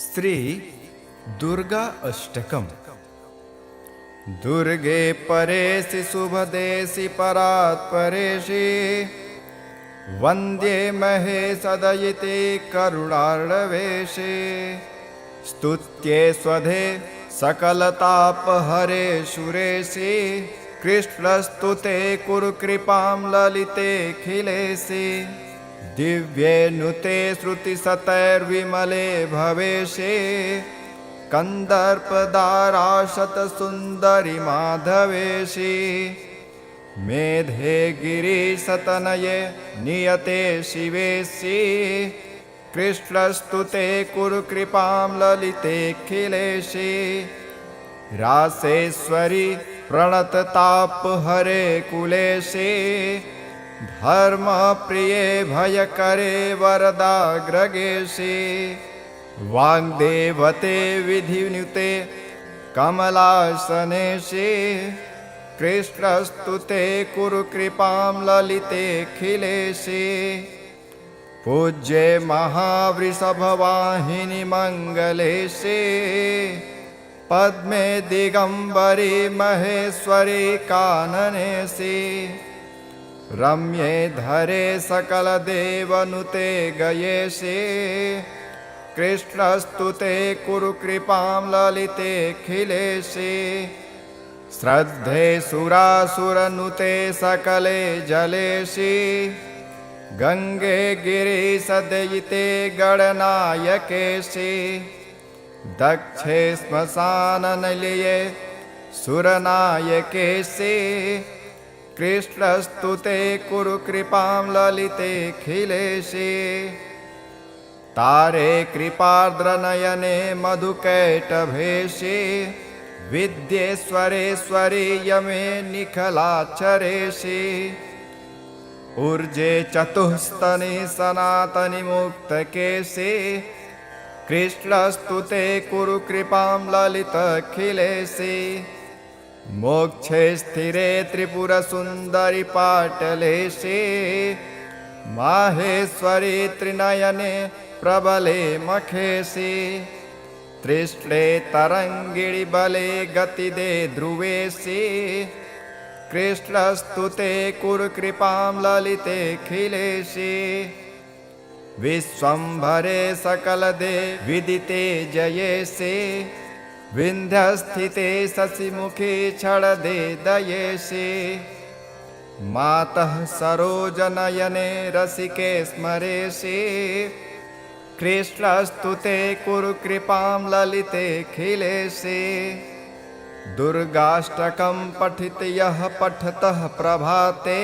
श्री दुर्गा अष्टकम्। दुर्गे परेशि शुभदेशि परात्परेशि वन्द्ये महेशदयिते करुणार्णवेशे स्तुत्ये स्वधे सकलतापहरे सुरेशि कृष्णस्तुते कुरु कृपां ललितेऽखिलेशि दिव्ये नुते श्रुतिशतैर्विमले भवेशे कन्दर्पदाराशतसुन्दरि माधवेशि मेधे गिरिशतनये नियते शिवेशि कृष्णस्तुते कुरु कृपां ललितेऽखिलेशि रासेश्वरि प्रणततापहरे कुलेशि धर्मप्रिये भयकरे वरदाग्रगेशि वाग्देवते विधिनुते कमलासनेशि कृष्णस्तुते कुरु कृपां ललितेऽखिलेशि पूज्ये महावृषभवाहिनि मङ्गलेशि पद्मे दिगम्बरि महेश्वरि काननेशि रम्ये धरे सकलदेवनुते गयेशि कृष्णस्तुते कुरु कृपां ललितेऽखिलेशि श्रद्धे सुरासुरनुते सकले जलेशि गङ्गे गिरिशदयिते गणनायकेशि दक्षे श्मशाननिलये सुरनायकेशि कृष्णस्तुते कुरु कृपां ललितेऽखिलेशि तारे कृपार्द्रनयने मधुकैटभेशि विद्येश्वरेश्वरि यमे निखलाचरेशि ऊर्जे चतुस्तनि सनातनि मुक्तकेशि कृष्णस्तुते कुरु कृपां ललितेऽखिलेशि मोक्षे स्थिरे त्रिपुरसुन्दरि पाटलेशि माहेश्वरि त्रिनयने प्रबले मखेशि तृष्णे तरङ्गिणि बले गतिदे ध्रुवेशि कृष्णस्तुते कुरु कृपां ललितेऽखिलेशि विश्वम्भरे सकलदे विदिते जयेशि विन्ध्यस्थिते शशिमुखे क्षणदे दयेशि मातः सरोजनयने रसिके स्मरेशि कृष्णस्तुते कुरु कृपां ललितेऽखिलेशि दुर्गाष्टकं पठित यः पठतः प्रभाते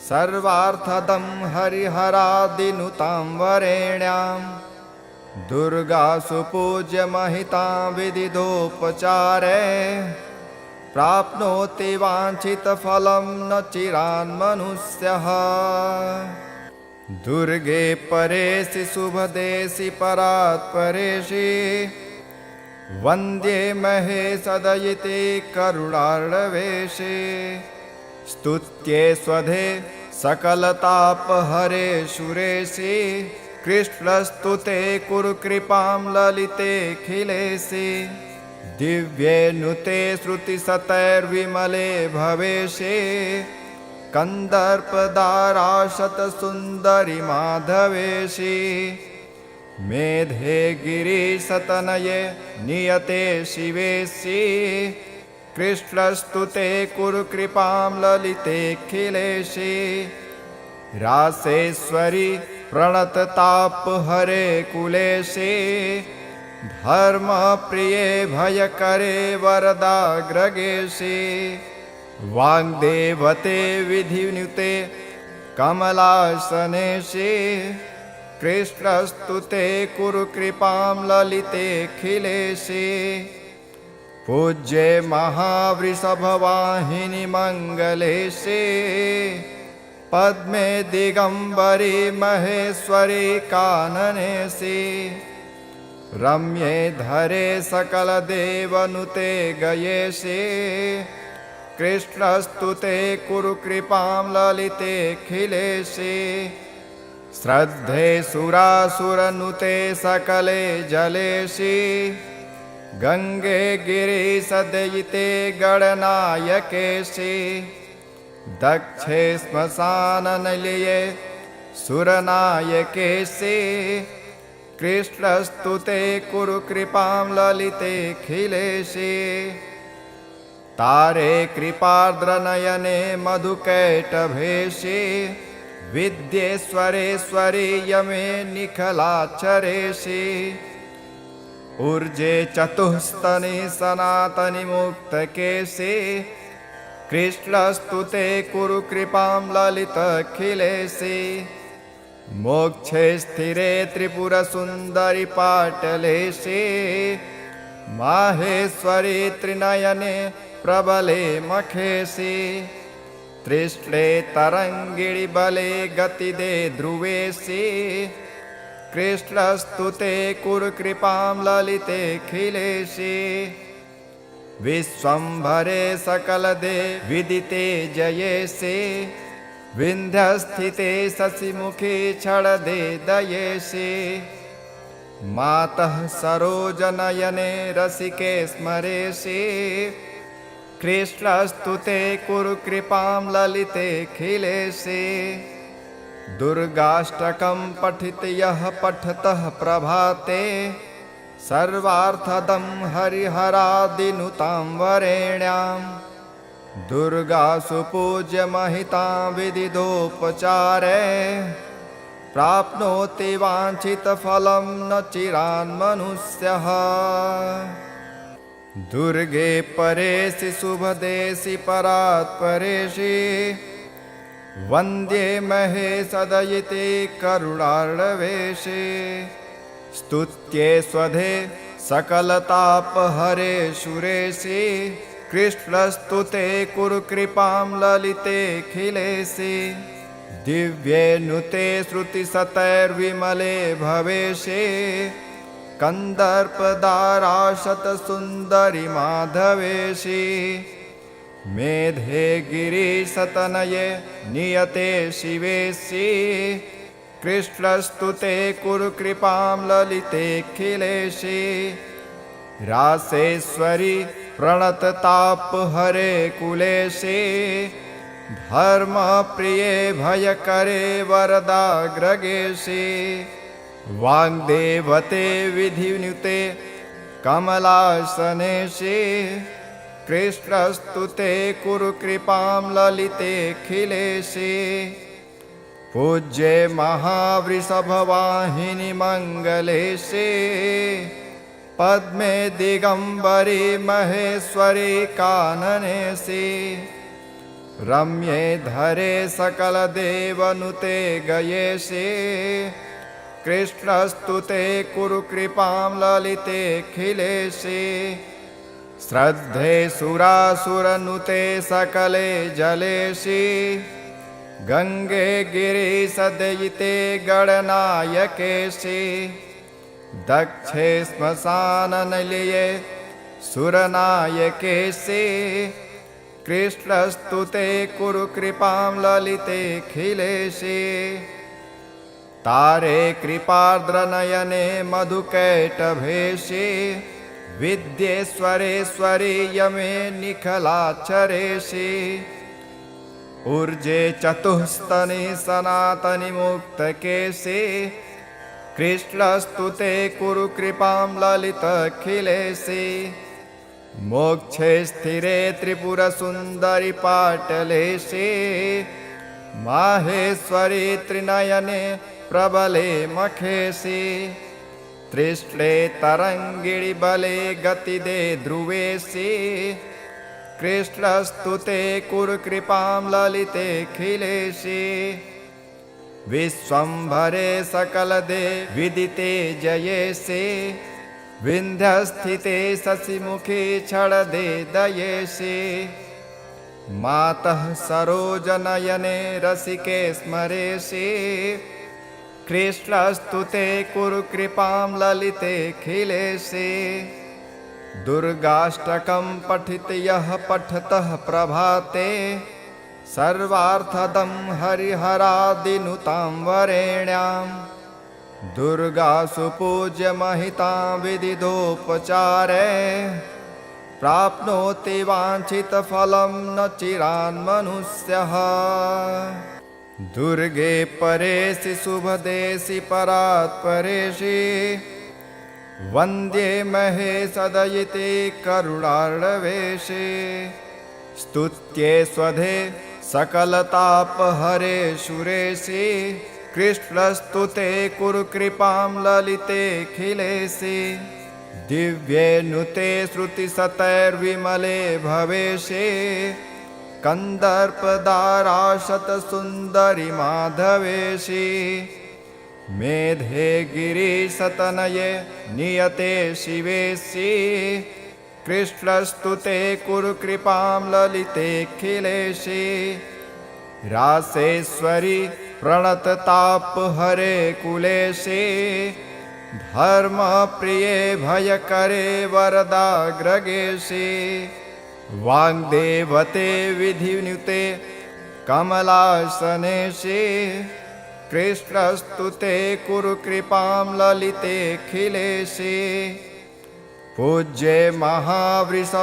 सर्वार्थदं हरिहरादिनुतां वरेण्यां दुर्गासु पूज्यमहितां विदितोपचारे प्राप्नोति वाञ्छितफलं न चिरान्मनुष्यः दुर्गे परेशि शुभदेशि परात्परेशि वन्द्ये महेशदयिते करुणार्णवेशे स्तुत्ये स्वधे सकलतापहरे सुरेशि कृष्णस्तुते कुरु कृपां ललितेऽखिलेशि दिव्ये नुते श्रुतिशतैर्विमले भवेशे कन्दर्पदाराशतसुन्दरि माधवेशि मेधे गिरिशतनये नियते शिवेशि कृष्णस्तुते कुरु कृपां ललितेऽखिलेशि रासेश्वरि प्रणततापहरे कुलेशि धर्मप्रिये भयकरे वरदाग्रगेशि वाग्देवते विधिनुते कमलासनेशि कृष्णस्तुते कुरु कृपां ललितेऽखिलेशि पूज्ये महावृषभवाहिनि मङ्गलेशि पद्मे दिगम्बरि महेश्वरि काननेशि रम्ये धरे सकलदेवनुते गयेशि कृष्णस्तुते कुरु कृपां ललितेऽखिलेशि श्रद्धे सुरासुरनुते सकले जलेशि गंगे गिरिसदयिते गणनायकेशि दक्षे श्मशाननिलये सुरनायकेशि कृष्णस्तुते कुरु कृपां ललितेऽखिलेशि तारे कृपार्द्रनयने मधुकैटभेशि विद्येश्वरेश्वरि यमे निखलाचरेशि ऊर्जे चतुस्तनि सनातनि मुक्तकेशि कृष्णस्तुते कुरु कृपां ललितऽखिलेशि मोक्षे स्थिरे त्रिपुरसुन्दरि पाटलेशि माहेश्वरि त्रिनयने प्रबले मखेशि तृष्णे तरङ्गिणि बले गतिदे ध्रुवेशि कृष्णस्तुते कुरु कृपां ललितेऽखिलेशि विश्वम्भरे सकलदे विदिते जयेशि विन्ध्यस्थिते शशिमुखे क्षणदे दयेशि मातः सरोजनयने रसिके स्मरेशि कृष्णस्तुते कुरु कृपां ललितेऽखिलेशि दुर्गाष्टकं पठित यः पठतः प्रभाते सर्वार्थदं हरिहरादिनुतां वरेण्यां दुर्गासु पूज्यमहितां विदिदोपचारे प्राप्नोति वाञ्छितफलं न चिरान्मनुष्यः दुर्गे परेशि शुभदेशि परात्परेशि वन्द्ये महेशदयिते करुणार्णवेशि स्तुत्ये स्वधे सकलतापहरे सुरेशि कृष्णस्तुते कुरु कृपां ललितेऽखिलेशि दिव्ये नुते श्रुतिशतैर्विमले भवेशि कन्दर्पदाराशतसुन्दरि माधवेशि मेधे गिरिशतनये नियते शिवेशि कृष्णस्तुते कुरु कृपां ललितेऽखिलेशि रासेश्वरि प्रणततापहरे कुलेशि धर्मप्रिये भयकरे वरदाग्रगेशि वाग्देवते विधिनुते कमलासनेशि कृष्णस्तुते कुरु कृपां ललितेऽखिलेशि पूज्ये महावृषभवाहिनि मङ्गलेशि पद्मे दिगम्बरि महेश्वरि काननेशि रम्ये धरे सकलदेवनुते गयेशि कृष्णस्तुते कुरु कृपां ललितेऽखिलेशि श्रद्धे सुरासुरनुते सकले जलेशि गंगे गिरिसदयिते गणनायकेशि दक्षे श्मशाननिलये सुरनायकेशि कृष्णस्तुते कुरु कृपां ललितेऽखिलेशि तारे कृपार्द्रनयने मधुकैटभेशि विद्येश्वरेश्वरि यमे निखलाचरेशि ऊर्जे चतुस्तनि सनातनि मुक्तकेशि कृष्णस्तुते कुरु कृपां ललितऽखिलेशि मोक्षे स्थिरे त्रिपुरसुन्दरि पाटलेशि माहेश्वरि त्रिनयने प्रबले मखेशि तृष्णे तरङ्गिणि बले गतिदे ध्रुवेशि कृष्णस्तुते कुरु कृपां ललितेऽखिलेशि विश्वम्भरे सकलदे विदिते जयेशि विन्ध्यस्थिते शशिमुखे क्षणदे दयेशि मातः सरोजनयने रसिके स्मरेशि कृष्णस्तुते कुरु कृपां ललितेऽखिलेशि दुर्गाष्टकं पठित यः पठतः प्रभाते सर्वार्थदं हरिहरादिनुतां वरेण्यां दुर्गासु पूज्यमहितां विदितोपचारे प्राप्नोति वाञ्छितफलं न चिरान्मनुष्यः। दुर्गे परेशि शुभदेशि परात्परेशि वन्द्ये महेशदयिते करुणार्णवेशे स्तुत्ये स्वधे सकलतापहरे सुरेशि कृष्णस्तुते कुरु कृपां ललितेऽखिलेशि दिव्ये नुते श्रुतिशतैर्विमले भवेशे कन्दर्पदाराशतसुन्दरि माधवेशि मेधे गिरिशतनये नियते शिवेशि कृष्णस्तुते कुरु कृपां ललितेऽखिलेशि रासेश्वरि प्रणततापहरे कुलेशि धर्मप्रिये भयकरे वरदाग्रगेशि वाग्देवते विधिनुते कमलासनेशि कृष्णस्तुते कुरु कृपां ललितेऽखिलेशि पूज्ये महावृषभवाहिनि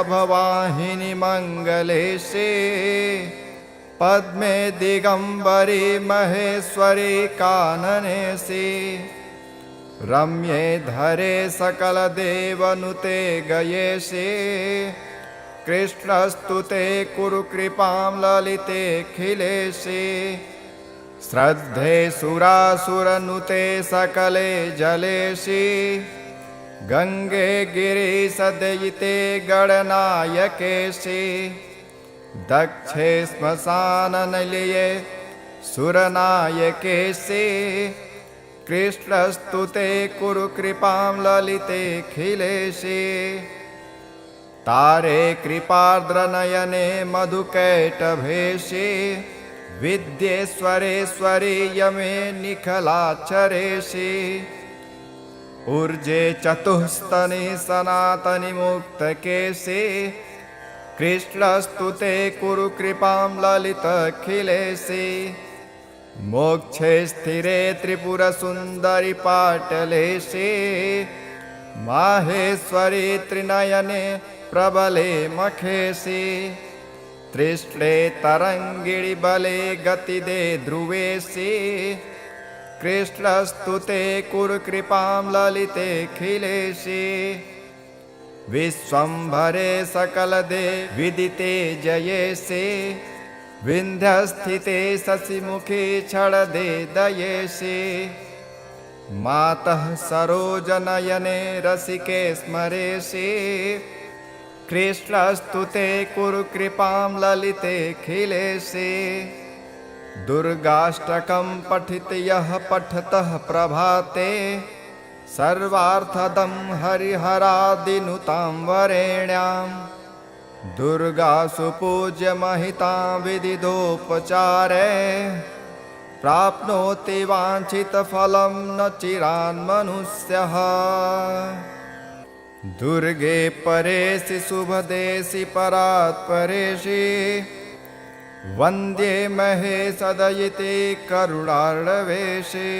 मङ्गलेशि पद्मे दिगम्बरि महेश्वरि काननेशि रम्ये धरे सकलदेवनुते गयेशि कृष्णस्तुते कुरु कृपां ललितेऽखिलेशि श्रद्धे सुरासुरनुते सकले जलेशि गङ्गे गिरिशदयिते गणनायकेशि दक्षे श्मशाननिलये सुरनायकेशि कृष्णस्तुते कुरु कृपां ललितेऽखिलेशि तारे कृपार्द्रनयने मधुकैटभेशि विद्येश्वरेश्वरि यमे निखलाचरेशि ऊर्जे चतुस्तनि सनातनि मुक्तकेशि कृष्णस्तुते कुरु कृपां ललितेऽखिलेशि मोक्षे स्थिरे त्रिपुरसुन्दरि पाटलेशि माहेश्वरि त्रिनयने प्रबले मखेशि तृष्णे तरङ्गिणि बले गतिदे ध्रुवेशि कृष्णस्तुते कुरु कृपां ललितेऽखिलेशि विश्वम्भरे सकलदे विदिते जयेशि विन्ध्यस्थिते शशिमुखे क्षणदे दयेशि मातः सरोजनयने रसिके स्मरेशि कृष्णस्तुते कुरु कृपां ललितेऽखिलेशि दुर्गाष्टकं पठित यः पठतः प्रभाते सर्वार्थदं हरिहरादिनुतां वरेण्यां दुर्गासु पूज्यमहितां विदितोपचारे प्राप्नोति वाञ्छितफलं न चिरान्मनुष्यः। दुर्गे परेशि शुभदेशि परात्परेशि वन्द्ये महेशदयिते करुणार्णवेशे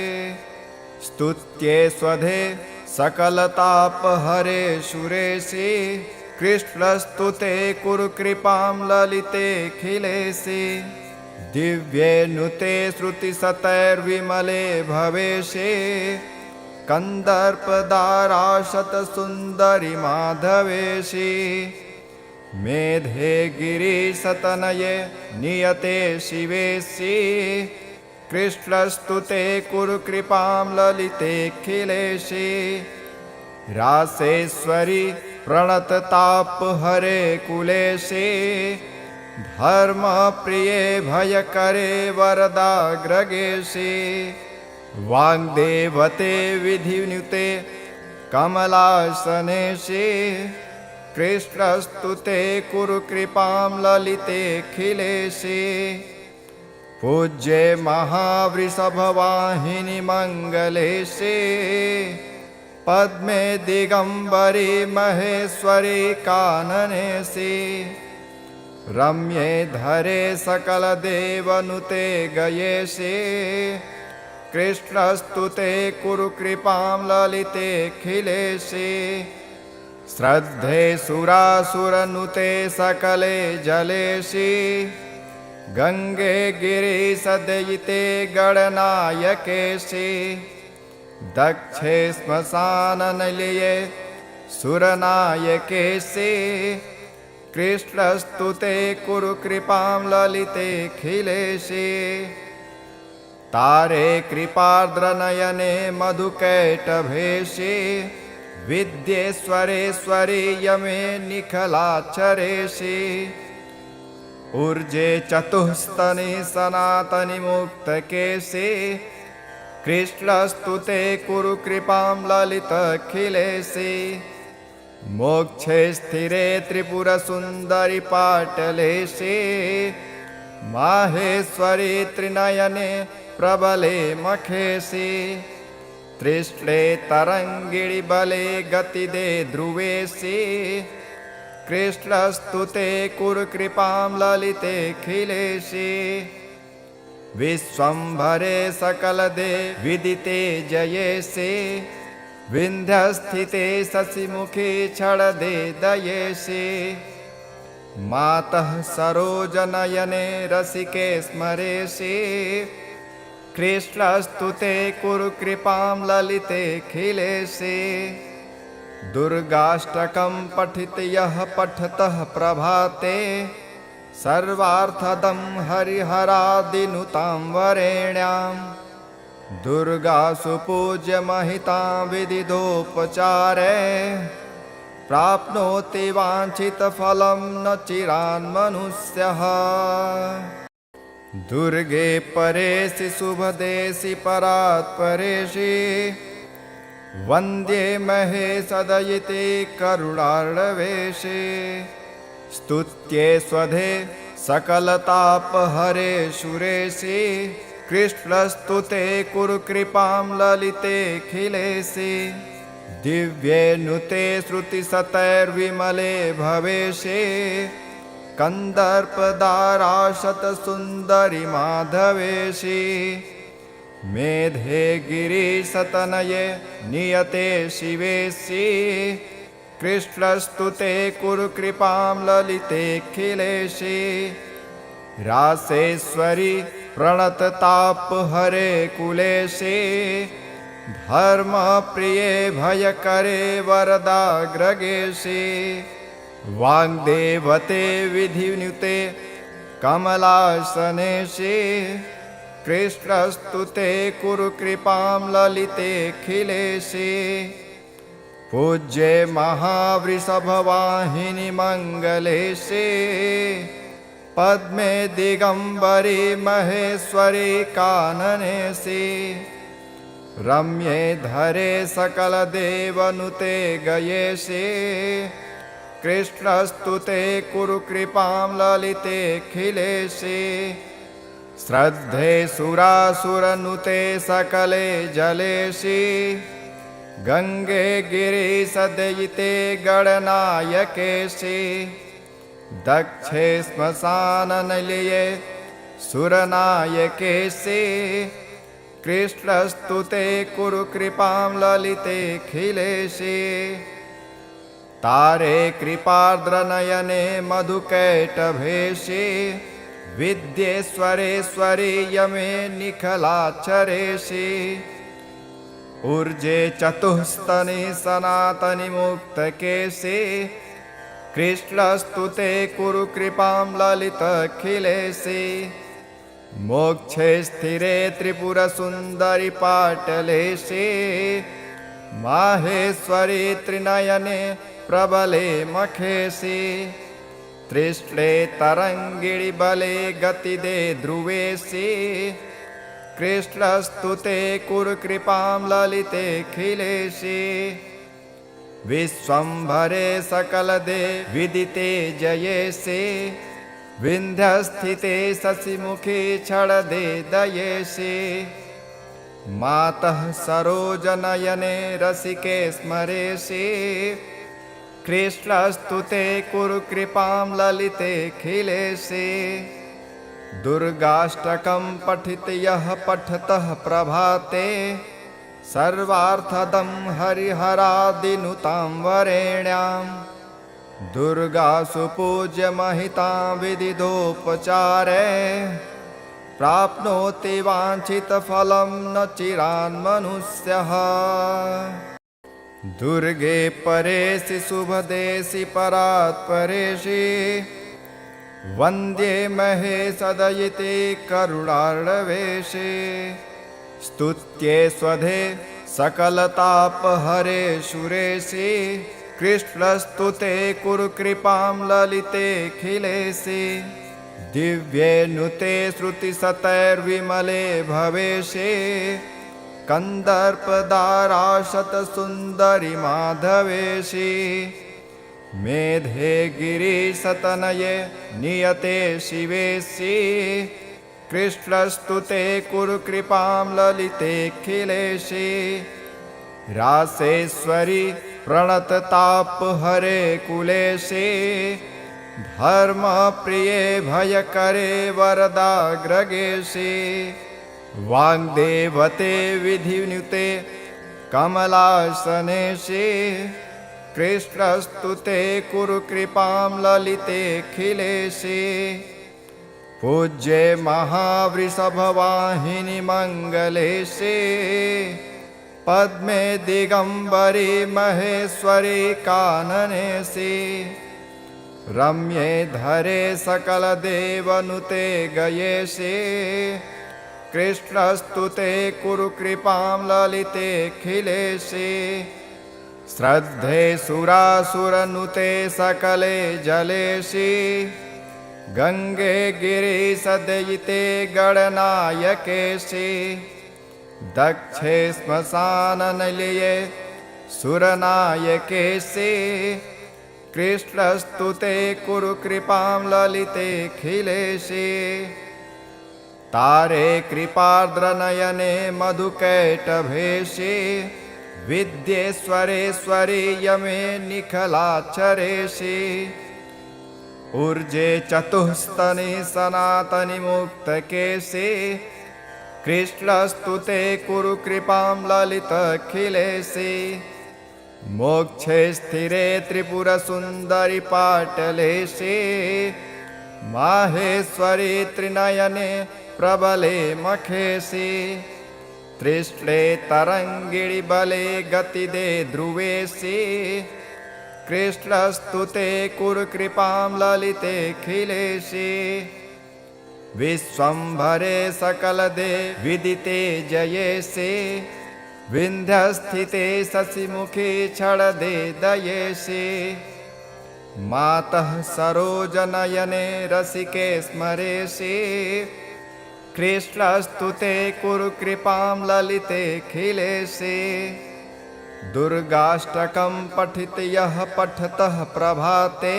स्तुत्ये स्वधे सकलतापहरे सुरेशि कृष्णस्तुते कुरु कृपां ललितेऽखिलेशि दिव्ये नुते श्रुतिशतैर्विमले भवेशे कन्दर्पदाराशतसुन्दरि माधवेशि मेधे गिरिशतनये नियते शिवेशि कृष्णस्तुते कुरु कृपां ललितेऽखिलेशि रासेश्वरि प्रणततापहरे कुलेशि धर्मप्रिये भयकरे वरदाग्रगेशि वाग्देवते विधिनुते कमलासनेशि कृष्णस्तुते कुरु कृपां ललितेऽखिलेशि पूज्ये महावृषभवाहिनि मङ्गलेशि पद्मे दिगम्बरि महेश्वरि काननेशि रम्ये धरे सकलदेवनुते गयेशे कृष्णस्तुते कुरु कृपां ललितेऽखिलेशे श्रद्धे सुरासुरनुते सकले जलेशे गंगे गिरिसदयिते गणनायकेशे दक्षे श्मशाननिलये सुरनायकेशे कृष्णस्तुते कुरु कृपां ललितेऽखिलेशे तारे कृपार्द्रनयने मधुकैटभेशे विद्येश्वरेश्वरी यमे निखलाक्षरेशे ऊर्जे चतुस्तनि सनातनि मुक्तकेशे कृष्णस्तुते कुरु कृपां ललितेऽखिलेशे मोक्षे स्थिरे त्रिपुरसुन्दरि पाटलेशे माहेश्वरी त्रिनयने प्रबले मखेशे तृष्णे तरंगिणी बले गतिदे ध्रुवेशे कृष्णस्तुते कुरु कृपां ललितेऽखिलेशे विश्वंभरे सकलदे विदिते जयेशे विन्ध्यस्थिते शशिमुखे क्षणदे दयेशे मातः सरोजनयने रसिके स्मरेशे कृष्णस्तुते कुरु कृपां ललितेऽखिलेशे दुर्गाष्टकं पठित यः पठतः प्रभाते सर्वार्थदं हरिहरादिनुतां वरेण्यां दुर्गासु पूज्य महितां विदिदोपचारे प्राप्नोति वाञ्छितफलं न चिरान्मनुष्यः दुर्गे परेशि शुभदेशि परात्परेशि वन्द्ये महेशदयिते करुणार्णवेशे स्तुत्ये स्वधे सकलतापहरे सुरेशे कृष्णस्तुते कुरु कृपां ललितेऽखिलेशे दिव्ये नुते श्रुतिशतैर्विमले भवेशे कन्दर्पदाराशतसुन्दरि माधवेशे मेधे गिरिशतनये नियते शिवेशे कृष्णस्तुते कुरु कृपां ललितेऽखिलेशे रासेश्वरि प्रणततापहरे कुलेशे धर्मप्रिये भयकरे वरदाग्रगेशे वाग्देवते विधिनुते कमलासनेशे कृष्णस्तुते कुरु कृपां ललितेऽखिलेशे पूज्ये महावृषभवाहिनि मङ्गलेशे पद्मे दिगंबरी महेश्वरी काननेशे रम्ये धरे सकलदेवनुते गयेशे कृष्णस्तुते कुरु कृपां ललितेऽखिलेशे श्रद्धे सुरासुरनुते सकले जलेशे गंगे गिरिसदयिते गणनायकेशे दक्षे श्मशाननिलये सुरनायकेशे कृष्णस्तुते कुरु कृपां ललितेऽखिलेशे तारे कृपार्द्रनयने मधुकैटभेशे विद्येश्वरेश्वरी यमे निखलाक्षरेशे ऊर्जे चतुस्तनि सनातनि मुक्तकेशे कृष्णस्तुते कुरु कृपां ललितेऽखिलेशे मोक्षे स्थिरे त्रिपुरसुन्दरि पाटलेशे माहेश्वरी त्रिनयने प्रबले मखेशे तृष्णे तरंगिणी बले गतिदे ध्रुवेशे कृष्णस्तुते कुरु कृपां ललितेऽखिलेशे विश्वंभरे सकलदे विदिते जयेशे विन्ध्यस्थिते शशिमुखे क्षणदे दयेशे मातः सरोजनयने रसिके स्मरेशे कृष्णस्तु ते कुरु कृपां ललितेऽखिलेशे दुर्गाष्टकं पठित यः पठतः प्रभाते सर्वार्थदं हरिहरादिनुतां वरेण्याम् दुर्गासु पूज्य महितां विदितोपचारे प्राप्नोति वाञ्छितफलं न चिरान्मनुष्यः दुर्गे परेशि शुभदेशि परात्परेशि वन्द्ये महेशदयिते करुणार्णवेशे स्तुत्ये स्वधे सकलतापहरे सुरेशि कृष्णस्तु ते कुरु कृपां ललितेऽखिलेशे दिव्ये नुते श्रुतिशतैर्विमले भवेशे कन्दर्पदाराशतसुन्दरि माधवेशि मेधे गिरिशतनये नियते शिवेशि कृष्णस्तु ते कुरु कृपां ललितेऽखिलेशे रासेश्वरि प्रणततापहरे कुलेशे धर्मप्रिये भयकरे वरदाग्रगेशे वाग्देवते विधिनुते कमलासनेशे कृष्णस्तु ते कुरु कृपां ललितेऽखिलेशे पूज्ये महावृषभवाहिनि मङ्गलेशे पद्मे दिगंबरी महेश्वरी काननेशे रम्ये धरे सकलदेवनुते गयेशे कृष्णस्तु ते कुरु कृपां ललितेऽखिलेशे श्रद्धे सुरासुरनुते सकले जलेशे गंगे गिरिशदयिते गणनायकेशे दक्षे श्मशाननिलये सुरनायकेशे कृष्णस्तु ते कुरु कृपां ललितेऽखिलेशे तारे कृपार्द्रनयने मधुकैटभेशे विद्येश्वरेश्वरि यमे निखलाक्षरेशे ऊर्जे चतुस्तनि सनातनि मुक्तकेशे कृष्णस्तु ते कुरु कृपां ललितेऽखिलेशे मोक्षे स्थिरे त्रिपुरसुन्दरि पाटलेशे माहेश्वरी त्रिनयने प्रबले मखेशे तृष्णे तरङ्गिणि बले गतिदे ध्रुवेशे कृष्णस्तु ते कुरु कृपां ललितेऽखिलेशे विश्वम्भरे सकलदे विदिते जयेशे विन्ध्यस्थिते शशिमुखे क्षणदे दयेशे मातः सरोजनयने रसिके स्मरेशे कृष्णस्तु ते कुरु कृपां ललितेऽखिलेशे दुर्गाष्टकं पठित यः पठतः प्रभाते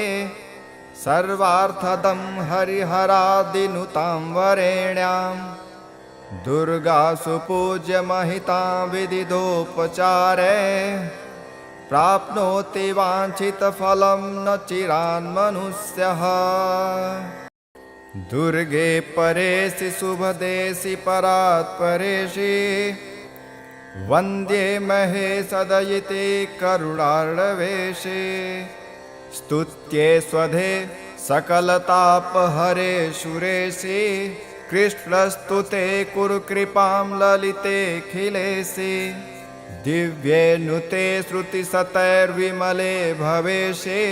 सर्वार्थदं हरिहरादिनुतां वरेण्याम् दुर्गासु पूज्य महितां विदितोपचारे प्राप्नोति वाञ्छितफलं न चिरान्मनुष्यः दुर्गे परेशि शुभदेशि परात्परेशि वन्द्ये महेशदयिते करुणार्णवेशे स्तुत्ये स्वधे सकलतापहरे सुरेशे कृष्णस्तु ते कुरु कृपां ललितेऽखिलेशे दिव्ये नुते श्रुतिशतैर्विमले भवेशे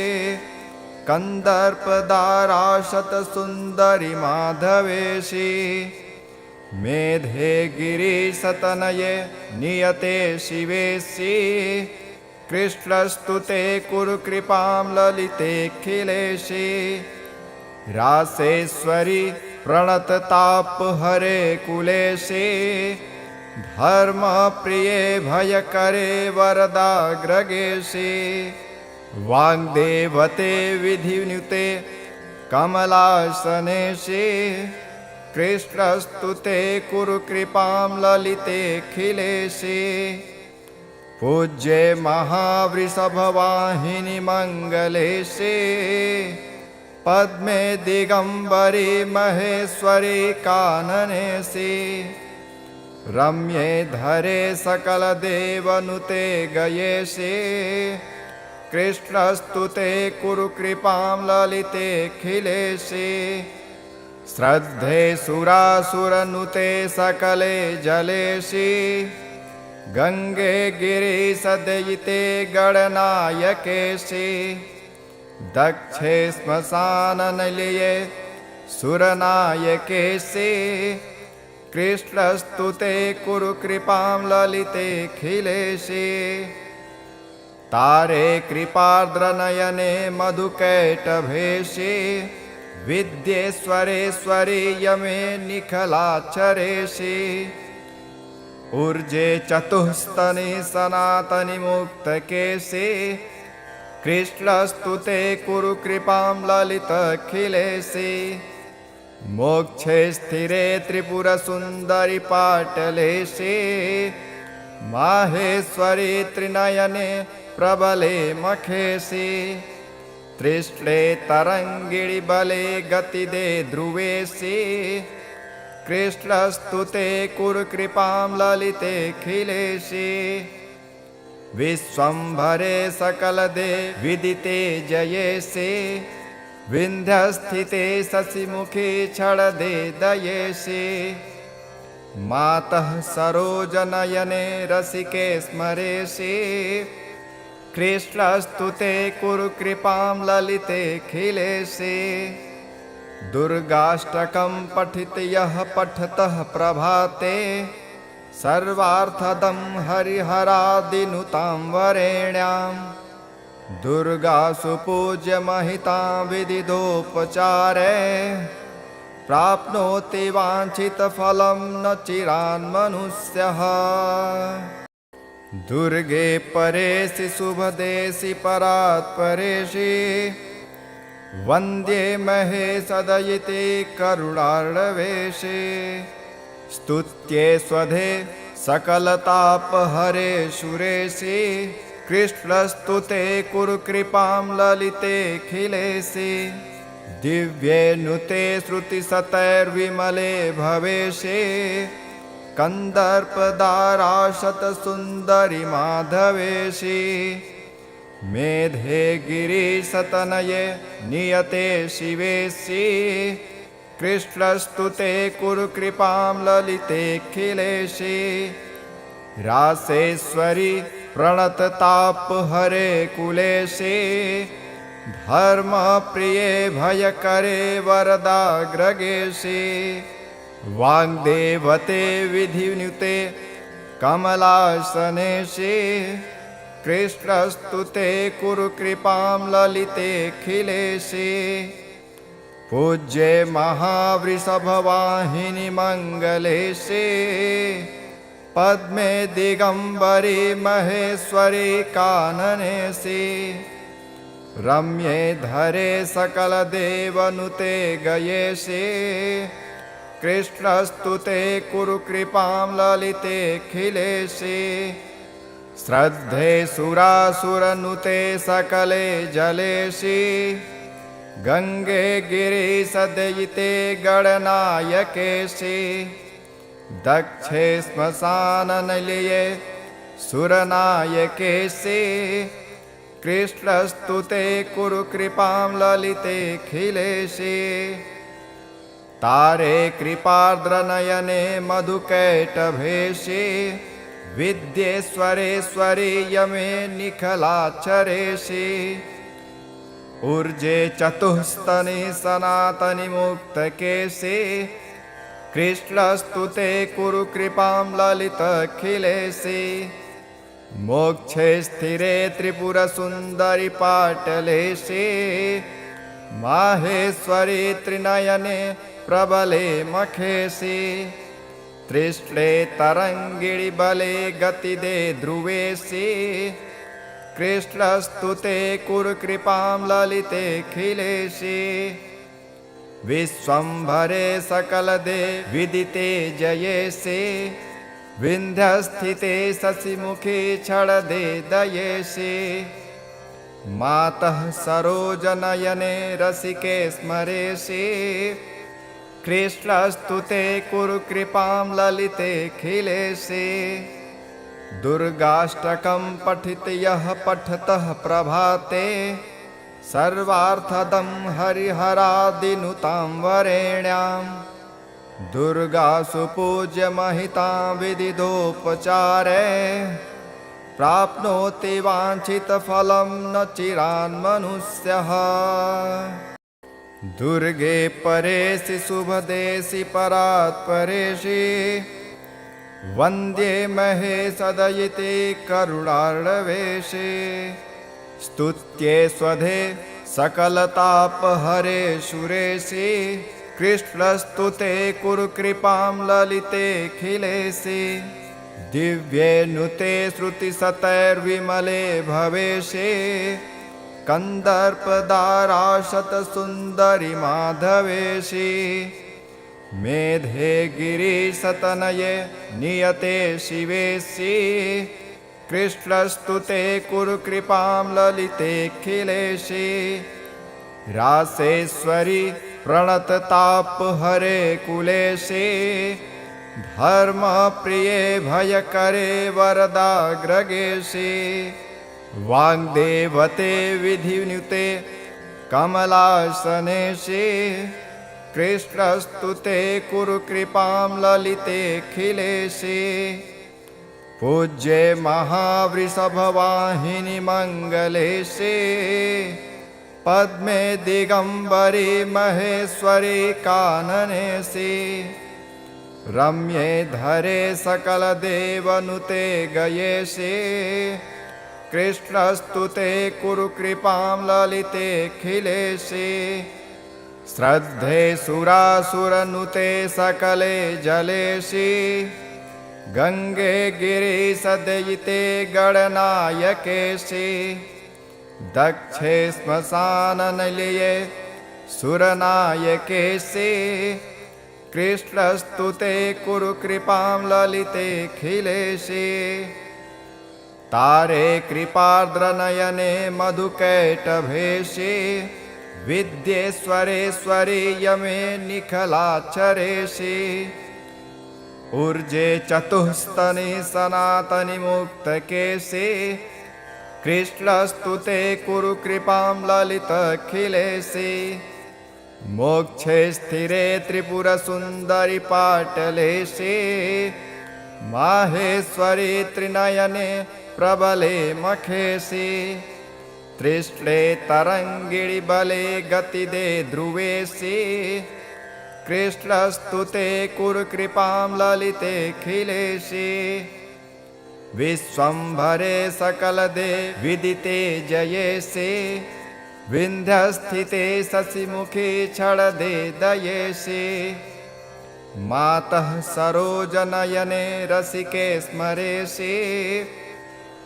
कन्दर्पदाराशतसुन्दरि माधवेशि मेधे गिरिशतनये नियते शिवेशि कृष्णस्तु ते कुरु कृपां ललितेऽखिलेशे रासेश्वरि प्रणततापहरे कुलेशे धर्मप्रिये भयकरे वरदाग्रगेशे वाग्देवते विधिनुते कमलासनेशे कृष्णस्तु ते कुरु कृपां ललितेऽखिलेशे पूज्ये महावृषभवाहिनि मङ्गलेशे पद्मे दिगम्बरी महेश्वरी काननेशे रम्ये धरे सकलदेवनुते गयेशे कृष्णस्तुते कुरु कृपां ललितेऽखिलेशे श्रद्धे सुरासुरनुते सकले जलेशे गंगे गिरिसदयिते गणनायकेशे दक्षे श्मशाननिलये सुरनायकेशे कृष्णस्तुते कुरु कृपां ललितेऽखिलेशे तारे कृपार्द्रनयने मधुकैटभेशे विद्येश्वरेश्वरी यमे निखलाचरेशे ऊर्जे चतुस्तनि सनातनि मुक्तकेशे कृष्णस्तुते कुरु कृपां ललितेऽखिलेशे मोक्षे स्थिरे त्रिपुरसुन्दरि पाटलेशे माहेश्वरी त्रिनयने प्रबले मखेशे तृष्णे तरङ्गिणि बले गतिदे ध्रुवेशे कृष्णस्तुते कुरु कृपां ललितेऽखिलेशे विश्वम्भरे सकलदे विदिते जयेशे विन्ध्यस्थिते शशिमुखे क्षणदे दयेशे मातः सरोजनयने रसिके स्मरेशे कृष्णस्तुते कुरु कृपां ललितेऽखिलेशे दुर्गाष्टकं पठित यः पठतः प्रभाते सर्वार्थदं हरिहरादिनुतां वरेण्यां दुर्गासु पूज्यमहितां विदिदोपचारे प्राप्नोति वाञ्छितफलं न चिरान्मनुष्यः दुर्गे परेशि शुभदेशि परात्परेशि वन्द्ये महेशदयिते करुणार्णवेशे स्तुत्ये स्वधे सकलतापहरे सुरेशे कृष्णस्तुते कुरु कृपां ललितेऽखिलेशे दिव्ये नुते श्रुतिशतैर्विमले भवेशे कन्दर्पदाराशतसुन्दरि माधवेशे मेधे गिरिशतनये नियते शिवेशे कृष्णस्तुते कुरु कृपां ललितेऽखिलेशे रासेश्वरि प्रणततापहरे कुलेशे धर्मप्रिये भयकरे वरदाग्रगेशे वाग्देवते विधिनुते कमलासनेशे कृष्णस्तुते कुरु कृपां ललितेऽखिलेशे पूज्ये महावृषभवाहिनि मङ्गलेशे पद्मे दिगम्बरी महेश्वरी काननेशे रम्ये धरे सकलदेवनुते गयेशे कृष्णस्तुते कुरु कृपां ललितेऽखिलेशे श्रद्धे सुरासुरनुते सकले जलेशे गंगे गिरिसदयिते गणनायकेशे दक्षे श्मशाननिलये सुरनायकेशे कृष्णस्तुते कुरु कृपां ललितेऽखिलेशे तारे कृपार्द्रनयने मधुकैटभेशे विद्येश्वरेश्वरी यमे निखलाचरेशे ऊर्जे चतुस्तनि सनातनि मुक्तकेशे कृष्णस्तुते कुरु कृपां ललितेऽखिलेशे मोक्षे स्थिरे त्रिपुरसुन्दरि पाटलेशे माहेश्वरी त्रिनयने प्रबले मखेशे तृष्णे तरङ्गिणि बले गतिदे ध्रुवेशे कृष्णस्तुते कुरु कृपां ललितेऽखिलेशे विश्वम्भरे सकलदे विदिते जयेशे विन्ध्यस्थिते शशिमुखे छळदे दयेशे मातः सरोजनयने रसिके स्मरेशे कृष्णस्तु ते कुरु कृपां ललिते खिलेशे दुर्गाष्टकं पठित यः पठतः प्रभाते सर्वार्थदं हरिहरादिनुतां वरेण्याम् दुर्गासु पूज्य महितां विदिदोपचारे प्राप्नोति वाञ्छितफलं न चिरान्मनुष्यः दुर्गे परेशि शुभदेशि परात्परेशि वन्द्ये महेशदयिते करुणार्णवेशे स्तुत्ये स्वधे सकलतापहरे सुरेशि कृष्णस्तु ते कुरु कृपां ललिते खिलेशि दिव्ये नुते श्रुतिशतैर्विमले भवेशे कन्दर्पदाराशतसुन्दरि माधवेशि मेधे गिरिशतनये नियते शिवेशि कृष्णस्तु ते कुरु कृपां ललिते खिलेशि रासेश्वरि प्रणततापहरे कुलेशे धर्मप्रिये भयकरे वरदाग्रगेशे वाग्देवते विधिनुते कमलासनेशे कृष्णस्तु ते कुरु कृपां ललिते खिलेशे पूज्ये महावृषभवाहिनि मङ्गलेशे पद्मे दिगंबरी महेश्वरी काननेशि रम्ये धरे सकलदेवनुते गयेशे कृष्णस्तु ते कुरु कृपां ललिते खिलेशे श्रद्धे सुरासुरनुते सकले जलेशि गंगे गिरिशदयिते गणनायकेशि दक्षे श्मशाननिलये सुरनायकेशि कृष्णस्तु ते कुरु कृपां ललिते खिलेशि तारे कृपार्द्रनयने मधुकैटभेशि विद्येश्वरेश्वरि यमे निखलाक्षरेशि ऊर्जे चतुस्तनि सनातनि मुक्तकेशि कृष्णस्तु ते कुरु कृपां ललितखिलेशि मोक्षे स्थिरे त्रिपुरसुन्दरि पाटलेशि माहेश्वरि त्रिनयने प्रबले मखेशि तृष्णे तरङ्गिणि बले गतिदे ध्रुवेशि कृष्णस्तु ते कुरु कृपां ललिते खिलेशि विश्वम्भरे सकलदे विदिते जयेशे विन्ध्यस्थिते शशिमुखे छळदे दयेशे मातः सरोजनयने रसिके स्मरेशे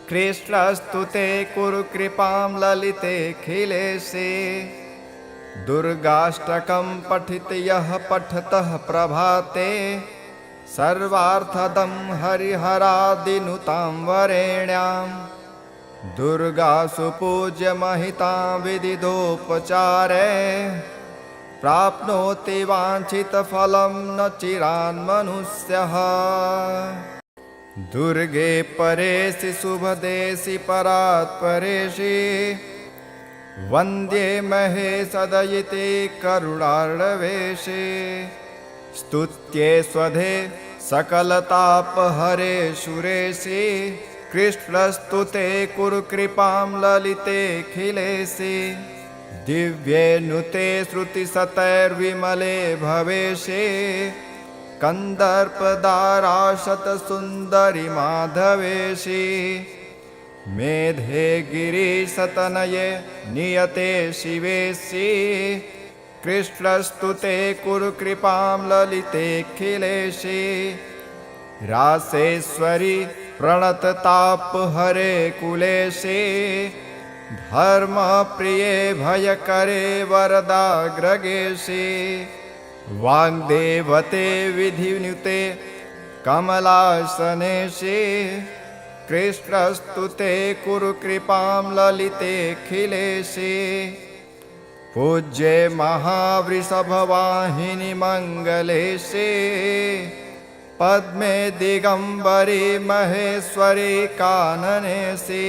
कृष्णस्तु ते कुरु कृपां ललिते खिलेशे दुर्गाष्टकं पठित यः पठतः प्रभाते सर्वार्थदं हरिहरादिनुतां वरेण्याम् दुर्गासु पूज्य महितां विदिदोपचारे प्राप्नोति वाञ्छितफलं न चिरान्मनुष्यः दुर्गे परेशि शुभदेशि परात्परेशि वन्द्ये महेशदयिते करुणार्णवेशे स्तुत्ये स्वधे सकलतापहरे सुरेशि कृष्णस्तु ते कुरु कृपां ललिते खिलेशि दिव्ये नुते श्रुतिशतैर्विमले भवेशे कन्दर्पदाराशतसुन्दरि माधवेशि मेधे गिरिशतनये नियते शिवेशि कृष्णस्तु ते कुरु कृपां ललिते खिलेशि रासेश्वरि प्रणततापहरे कुलेशे धर्मप्रिये भयकरे वरदाग्रगेशे वाग्देवते विधिनुते कमलासनेशे कृष्णस्तु ते कुरु कृपां ललितेऽखिलेशे पूज्ये महावृषभवाहिनि मङ्गलेशे पद्मे दिगम्बरे महेश्वरे काननेशे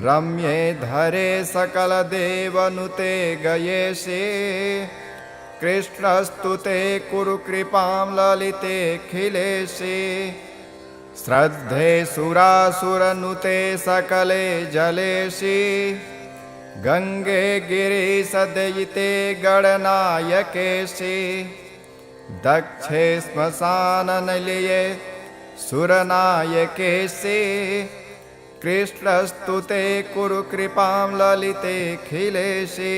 रम्ये धरे सकलदेवनुते गयेशे कृष्णस्तु ते कुरु कृपां ललितेऽखिलेशे श्रद्धे सुरासुरनुते सकले जलेशे गंगे गिरिशदयिते गणनायकेशे दक्षे श्मशाननिलये सुरनायकेशे कृष्णस्तु ते कुरु कृपां ललितेऽखिलेशे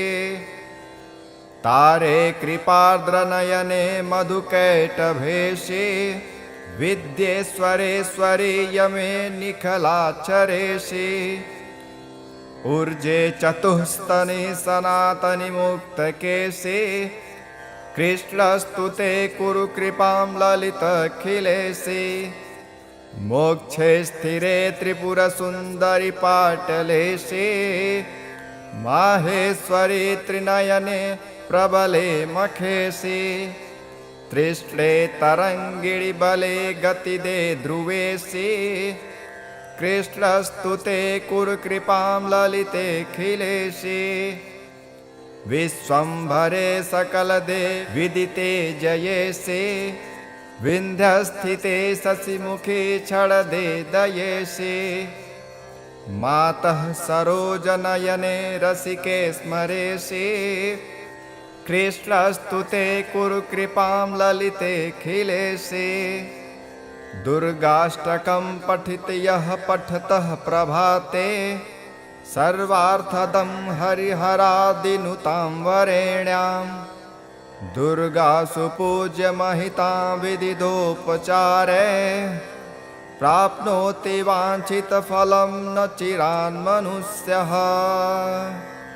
तारे कृपार्द्रनयने मधुकैटभेशे विद्येश्वरेश्वरे यमे निखलाचरेशे ऊर्जे चतुस्तने सनातनि मुक्तकेशे कृष्णस्तु ते कुरु कृपां ललितेऽखिलेशे मोक्षे स्थिरे त्रिपुरसुन्दरि पाटलेशे माहेश्वरी त्रिनयने प्रबले मखेशे तृष्णे तरङ्गिणि बले गतिदे ध्रुवेशे कृष्णस्तु ते कुरु कृपां ललितेऽखिलेशे विश्वम्भरे सकलदे विदिते जयेशे विन्ध्यस्थिते शशिमुखे क्षणदे दयेशे मातः सरोजनयने रसिके स्मरेशे कृष्णस्तु ते कुरु कृपां ललितेऽखिलेशे दुर्गाष्टकं पठित यः पठतः प्रभाते सर्वार्थदं हरिहरादिनुतां वरेण्यां दुर्गासु पूज्यमहितां विदितोपचारे प्राप्नोति वाञ्छितफलं न चिरान्मनुष्यः।